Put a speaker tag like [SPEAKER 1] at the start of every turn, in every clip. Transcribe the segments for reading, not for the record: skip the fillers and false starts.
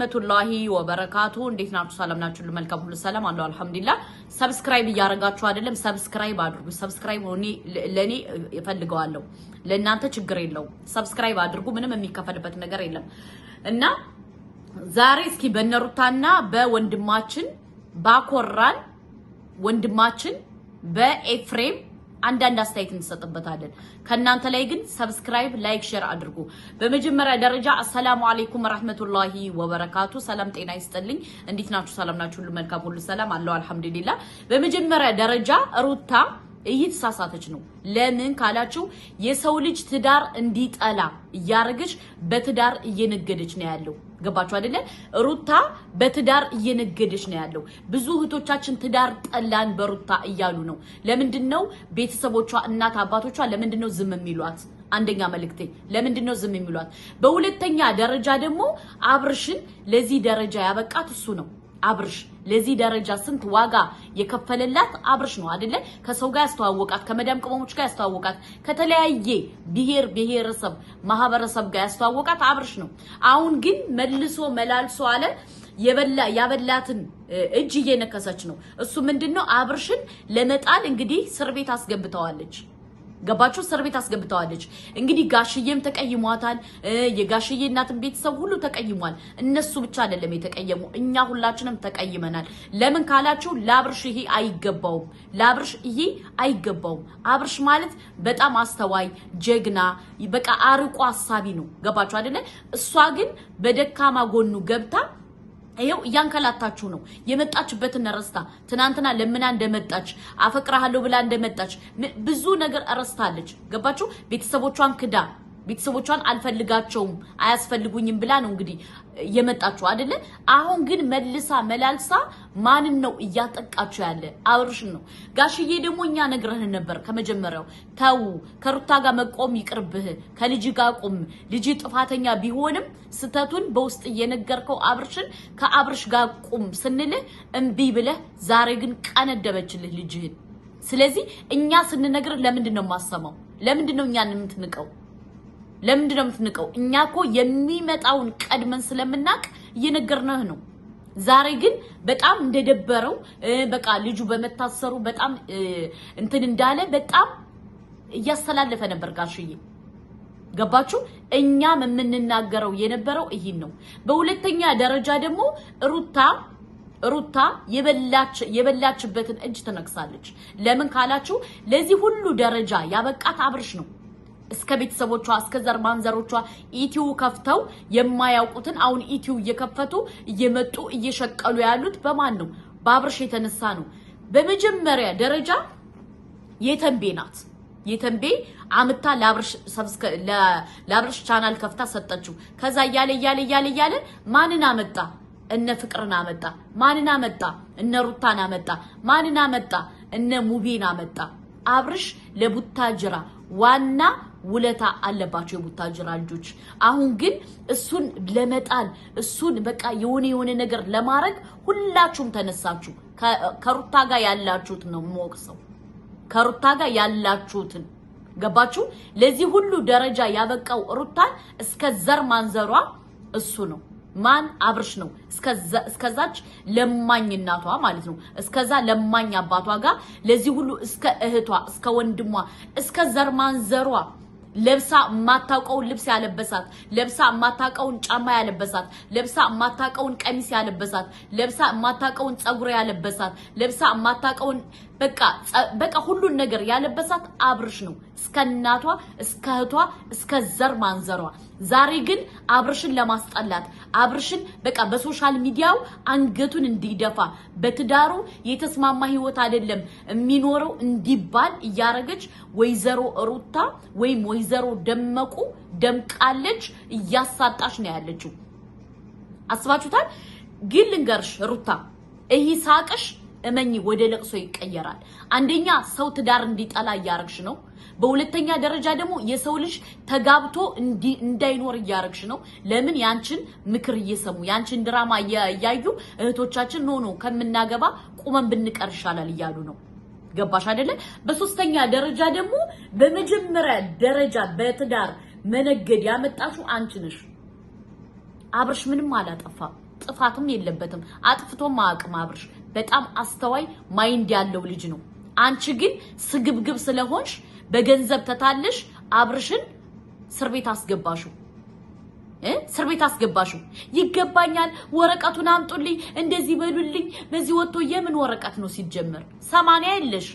[SPEAKER 1] መቱላሂ ወበረካቱ እንዴት ናችሁ? ሰላም ናችሁ? ለመልካም ሁሉ ሰላም አለው አልহামዱሊላህ። ሰብስክራይብ እያረጋችሁ አይደለም? ሰብስክራይብ አድርጉ። ሰብስክራይብ ለኔ እፈልገዋለሁ፣ ለእናንተ ችግር የለው። ሰብስክራይብ አድርጉ። ምንም የሚከፈልበት ነገር የለም። እና ዛሬ እስኪ በነሩታና በወንድማችን ባኮራን ወንድማችን በኤፍሬም አንዳንድ አስተያየት እንሰጥበታለን። ከናንተ ላይ ግን ሰብስክራይብ ላይክ ሼር አድርጉ። በመጀመሪያ ደረጃ አሰላሙ አለይኩም ወራህመቱላሂ ወበረካቱ። ሰላም ጤና ይስጥልኝ። እንዴት ናችሁ? ሰላም ናችሁ? ሁሉ መልካም ሁሉ ሰላም አለው አልহামዱሊላህ። በመጀመሪያ ደረጃ ሩታ እየተሳሳተች ነው። ለምን ካላችሁ የሰው ልጅ ትዳር እንዲጠላ እያረገች በትዳር እየነገደች ነው ያለው። ገባችሁ አይደለ? ሩታ በትዳር እየነገደች ነው ያለው። ብዙ እህቶቻችን ትዳር ጠላን በሩታ እያሉ ነው። ለምንድነው ቤተሰቦቿ እናት አባቶቿ ለምንድነው ዝም የሚሏት? አንደኛ መልእክቴ ለምንድነው ዝም የሚሏት? በሁለተኛ ደረጃ ደግሞ አብርሽን ለዚህ ደረጃ ያበቃት እሱ ነው። አብርሽ ለዚህ ደረጃ ስንት ዋጋ የከፈለላት አብርሽ ነው አይደለ? ከሰው ጋር ያስተዋወቃት፣ ከመዳም ቅመሞች ጋር ያስተዋወቃት፣ ከተለያየ ብሔረሰብ ማህበረሰብ ጋር ያስተዋወቃት አብርሽ ነው። አሁን ግን መልሶ መላልሶ አለ ያበላትን እጅ እየነከሰች ነው። እሱ ምንድነው አብርሽን ለመጣል እንግዲህ እስር ቤት አስገብተዋለች። ገባችሁ? እስር ቤት አስገብተዋለች። እንግዲህ ጋሽዬም ተቀይሟታል። የጋሽዬ እናትን ቤተሰብ ሁሉ ተቀይሟል። እነሱ ብቻ አይደለም የተቀየሙ፣ እኛ ሁላችንም ተቀይመናል። ለምን ካላችሁ ለአብርሽ ይሄ አይገባውም። ለአብርሽ ይሄ አይገባውም። አብርሽ ማለት በጣም አስተዋይ ጀግና፣ በቃ አርቆ አሳቢ ነው። ገባችሁ አይደለ? እሷ ግን በደካማ ጎኑ ገብታ ይሄው ያንከላታችሁ ነው። የመጣችበትን ረስታ ትናንትና ለምና እንደመጣች አፈቅራለሁ ብላ እንደመጣች ብዙ ነገር አረስታለች። ገባችሁ? ቤተሰቦቿን ክዳ ቤተሰቦቿን አልፈልጋቸውም አያስፈልጉኝም ብላ ነው እንግዲህ የመጣችሁ አይደለ? አሁን ግን መልሳ መላልሳ ማንን ነው እያጠቃችሁ ያለ? አብርሽን ነው። ጋሽዬ ደግሞ እኛ ነግረህን ነበር ከመጀመሪያው ተው፣ ከሩታ ጋር መቆም ይቅርብህ፣ ከልጅ ጋር ቆም። ልጅ ጥፋተኛ ቢሆንም ስተቱን በውስጥ እየነገርከው አብርሽን ከአብርሽ ጋር ቆም ስንልህ እምቢ ብለህ ዛሬ ግን ቀነደበችልህ ልጅህን። ስለዚህ እኛ ስንነግርህ ለምንድን ነው የማሰማው? ለምንድን ነው እኛን የምትንቀው? ለምንድነው የምትንቀው? እኛ እኮ የሚመጣውን ቀድመን ስለምናቅ እየነገርነህ ነው። ዛሬ ግን በጣም እንደደበረው በቃ ልጁ በመታሰሩ በጣም እንትን እንዳለ በጣም እያስተላለፈ ነበር ጋሽዬ። ገባችሁ? እኛም የምንናገረው የነበረው ይሄን ነው። በሁለተኛ ደረጃ ደግሞ ሩታ የበላችበትን እጅ ትነክሳለች። ለምን ካላችሁ ለዚህ ሁሉ ደረጃ ያበቃት አብርሽ ነው። እስከ ቤተሰቦቿ እስከ ዘር ማንዘሮቿ ኢቲዩ ከፍተው የማያውቁትን አሁን ኢቲዩ እየከፈቱ እየመጡ እየሸቀሉ ያሉት በማን ነው? በአብርሽ የተነሳ ነው። በመጀመሪያ ደረጃ የተንቤ ናት። የተንቤ አምታ ለአብርሽ ቻናል ከፍታ ሰጠችው። ከዛ እያለ ማንን አመጣ? እነ ፍቅርን አመጣ። ማንን አመጣ? እነ ሩታን አመጣ። ማንን አመጣ? እነ ሙቤን አመጣ። አብርሽ ለቡታጅራ ዋና ውለታ አለባቸው የቡታጅራ ልጆች። አሁን ግን እሱን ለመጣል እሱን በቃ የሆነ ነገር ለማድረግ ሁላችሁም ተነሳችሁ። ከሩታ ጋር ያላችሁት ነው ሞክሰው፣ ከሩታ ጋር ያላችሁትን ገባችሁ? ለዚህ ሁሉ ደረጃ ያበቃው ሩታን እስከ ዘር ማንዘሯ እሱ ነው። ማን? አብርሽ ነው። እስከዛች ለማኝ እናቷ ማለት ነው። እስከዛ ለማኝ አባቷ ጋር ለዚህ ሁሉ እስከ እህቷ እስከ ወንድሟ እስከ ዘር ማንዘሯ ለብሳ ማታውቀውን ልብስ ያለበሳት፣ ለብሳ ማታውቀውን ጫማ ያለበሳት፣ ለብሳ ማታውቀውን ቀሚስ ያለበሳት፣ ለብሳ ማታውቀውን ጸጉር ያለበሳት፣ ለብሳ ማታውቀውን በቃ ሁሉን ነገር ያለበሳት አብርሽ ነው። እስከ እናቷ እስከ እህቷ እስከ ዘር ማንዘሯ። ዛሬ ግን አብርሽን ለማስጠላት አብርሽን በቃ በሶሻል ሚዲያው አንገቱን እንዲደፋ በትዳሩ የተስማማ ህይወት አይደለም የሚኖረው እንዲባል እያረገች ወይዘሮ ሩታ ወይም ወይዘሮ ደመቁ ደምቃለች፣ እያሳጣች ነው ያለችው። አስባችሁታል? ግን ልንገርሽ ሩታ ይሄ ሳቅሽ እመኚ ወደ ለቅሶ ይቀየራል። አንደኛ ሰው ትዳር እንዲጠላ እያረግሽ ነው። በሁለተኛ ደረጃ ደግሞ የሰው ልጅ ተጋብቶ እንዳይኖር እያረግሽ ነው። ለምን? ያንቺን ምክር እየሰሙ ያንቺን ድራማ እያዩ እህቶቻችን ነው ከምናገባ ቁመን ብንቀር ይሻላል እያሉ ነው። ገባሽ አይደለ? በሶስተኛ ደረጃ ደግሞ በመጀመሪያ ደረጃ በትዳር መነገድ ያመጣሽው አንቺ ነሽ። አብርሽ ምንም አላጠፋ። ጥፋትም የለበትም አጥፍቶም ማቅም አብርሽ በጣም አስተዋይ ማይንድ ያለው ልጅ ነው አንቺ ግን ስግብግብ ስለሆንሽ በገንዘብ ተታለሽ አብርሽን እስር ቤት አስገባሽው ይገባኛል ወረቀቱን አምጡልኝ እንደዚህ በሉልኝ በዚህ ወጥቶ የምን ወረቀት ነው ሲጀመር 80 የለሽ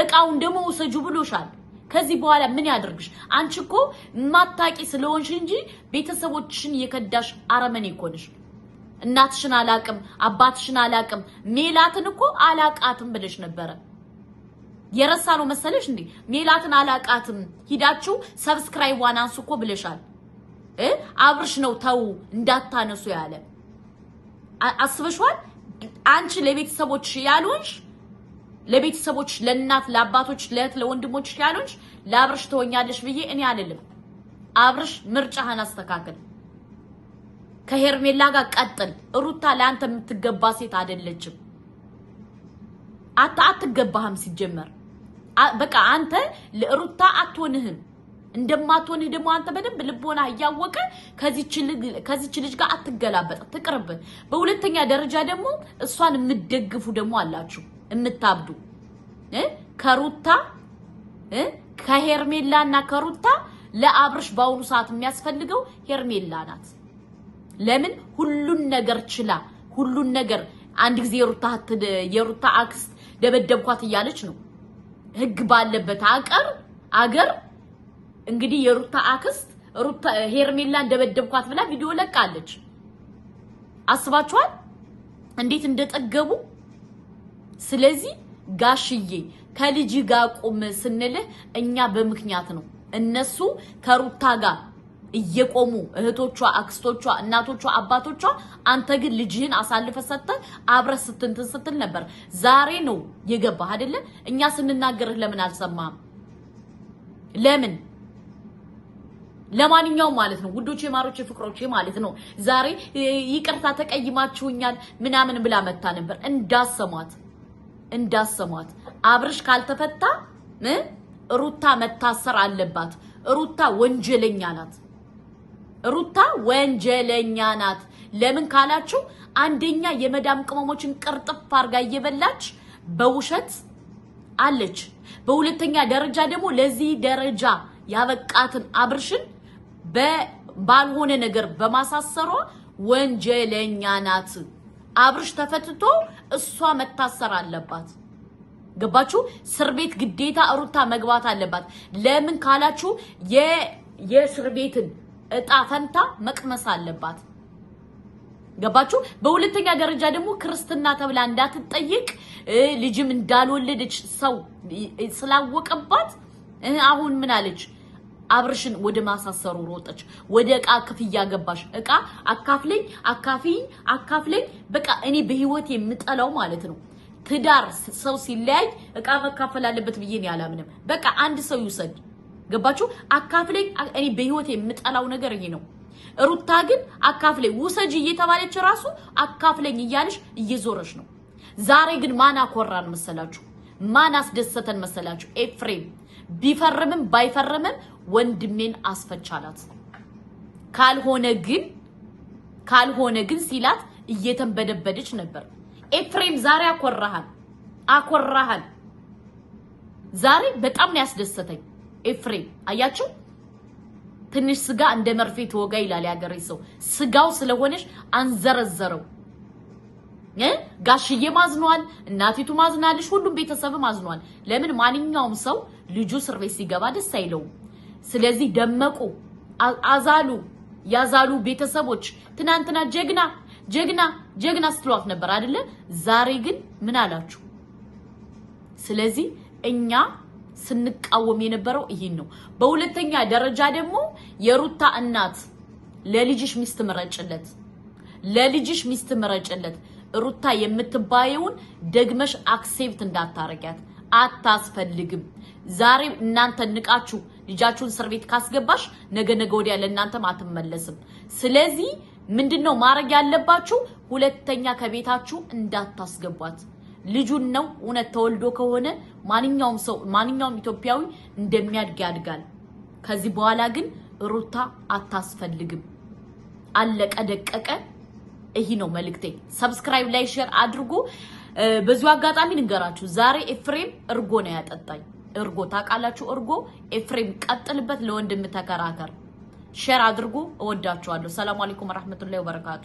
[SPEAKER 1] እቃውን ደሞ ወሰጁ ብሎሻል ከዚህ በኋላ ምን ያደርግሽ አንቺ እኮ ማታቂ ስለሆንሽ እንጂ ቤተሰቦችሽን የከዳሽ አረመኔ እኮነሽ እናትሽን አላቅም አባትሽን አላቅም ሜላትን እኮ አላቃትም ብለሽ ነበር የረሳ ነው መሰለሽ እንዴ ሜላትን አላቃትም ሂዳችሁ ሰብስክራይብ ዋናንሱ እኮ ብለሻል አብርሽ ነው ተው እንዳታነሱ ያለ አስበሽዋል አንቺ ለቤተሰቦች ያሉንሽ ለቤተሰቦች ለእናት ለአባቶች ለእህት ለወንድሞች ያሉንሽ ለአብርሽ ተወኛለሽ ብዬ እኔ አይደለም አብርሽ ምርጫህን አስተካክል ከሄርሜላ ጋር ቀጥል ሩታ ለአንተ የምትገባ ሴት አይደለችም አትገባህም ሲጀመር በቃ አንተ ለሩታ አትሆንህም እንደማትሆንህ ደግሞ አንተ በደንብ ልቦና ያያወቀ ከዚች ልጅ ጋር አትገላበጥ ትቅርብ በሁለተኛ ደረጃ ደግሞ እሷን የምትደግፉ ደግሞ አላችሁ የምታብዱ ከሩታ ከሄርሜላና ከሩታ ለአብርሽ ባውኑ ሰዓት የሚያስፈልገው ሄርሜላ ናት ለምን ሁሉን ነገር ችላ ሁሉን ነገር አንድ ጊዜ የሩታ አክስት ደበደብኳት እያለች ነው ህግ ባለበት አገር እንግዲህ የሩታ አክስት ሩታ ሄርሜላን ደበደብኳት ብላ ቪዲዮ ለቃለች አስባችኋል እንዴት እንደጠገቡ ስለዚህ ጋሽዬ ከልጅ ጋር ቆም ስንልህ እኛ በምክንያት ነው እነሱ ከሩታ ጋር እየቆሙ እህቶቿ አክስቶቿ እናቶቿ አባቶቿ አንተ ግን ልጅህን አሳልፈ ሰጠ አብረ ስትል ነበር ዛሬ ነው የገባህ አይደለ እኛ ስንናገርህ ለምን አልሰማም ለምን ለማንኛውም ማለት ነው ውዶቼ ማሮቼ ፍቅሮቼ ማለት ነው ዛሬ ይቅርታ ተቀይማችሁኛል ምናምን ብላ መታ ነበር እንዳሰማት አብርሽ ካልተፈታ ሩታ መታሰር አለባት ሩታ ወንጀለኛ ናት ለምን ካላችሁ አንደኛ የመዳም ቅመሞችን ቅርጥፍ አርጋ እየበላች በውሸት አለች በሁለተኛ ደረጃ ደግሞ ለዚህ ደረጃ ያበቃትን አብርሽን ባልሆነ ነገር በማሳሰሯ ወንጀለኛ ናት አብርሽ ተፈትቶ እሷ መታሰር አለባት ገባችሁ እስር ቤት ግዴታ ሩታ መግባት አለባት ለምን ካላችሁ የእስር ቤትን እጣ ፈንታ መቅመስ አለባት ገባችሁ በሁለተኛ ደረጃ ደግሞ ክርስትና ተብላ እንዳትጠይቅ ልጅም እንዳልወለደች ሰው ስላወቀባት አሁን ምን አለች አብርሽን ወደ ማሳሰሩ ሮጠች ወደ እቃ ክፍያ ገባሽ እቃ አካፍለኝ በቃ እኔ በህይወት የምጠላው ማለት ነው ትዳር ሰው ሲለያይ እቃ መካፈል አለበት ብዬ ነው ያላምንም በቃ አንድ ሰው ይውሰድ ገባችሁ አካፍለኝ እኔ በህይወት የምጠላው ነገር ይሄ ነው ሩታ ግን አካፍለኝ ውሰጂ እየተባለች ራሱ አካፍለኝ እያለሽ እየዞረሽ ነው ዛሬ ግን ማን አኮራን መሰላችሁ ማን አስደሰተን መሰላችሁ ኤፍሬም ቢፈርምም ባይፈርምም ወንድሜን አስፈቻላት ካልሆነ ግን ሲላት እየተንበደበደች ነበር ኤፍሬም ዛሬ አኮራሃል ዛሬ በጣም ነው ያስደሰተኝ ኤፍሬም አያችሁ ትንሽ ስጋ እንደ መርፌ ተወጋ ይላል ያገሬ ሰው ስጋው ስለሆነሽ አንዘረዘረው ጋሽዬ ማዝኗል እናቲቱ ማዝናለሽ ሁሉም ቤተሰብ ማዝኗል ለምን ማንኛውም ሰው ልጁ እስር ቤት ሲገባ ደስ አይለው ስለዚህ ደመቁ ያዛሉ ቤተሰቦች ትናንትና ጀግና ስትሏት ነበር አይደለ ዛሬ ግን ምን አላችሁ ስለዚህ እኛ ስንቃወም የነበረው ይሄን ነው በሁለተኛ ደረጃ ደግሞ የሩታ እናት ለልጅሽ ሚስት መረጨለት ሩታ የምትባየውን ደግመሽ አክሴፕት እንዳታረጋት አታስፈልግም ዛሬ እናንተ ንቃችሁ ልጃችሁን እስር ቤት ካስገባሽ ነገ ወዲያ ለእናንተም አትመለስም ስለዚህ ምንድነው ማረግ ያለባችሁ ሁለተኛ ከቤታችሁ እንዳታስገቧት ልጁን ነው እውነት ተወልዶ ከሆነ ማንኛውም ኢትዮጵያዊ እንደሚያድግ ያድጋል ከዚህ በኋላ ግን ሩታ አታስፈልግም አለቀ ደቀቀ ይሄ ነው መልክቴ ሰብስክራይብ ላይ ሼር አድርጉ በዚሁ አጋጣሚ ንገራችሁ ዛሬ ኤፍሬም እርጎ ነው ያጠጣኝ እርጎ ታቃላችሁ እርጎ ኤፍሬም ቀጥልበት ለወንድም ተከራከር ሼር አድርጉ እወዳችኋለሁ ሰላም አለይኩም ወራህመቱላሂ ወበረካቱ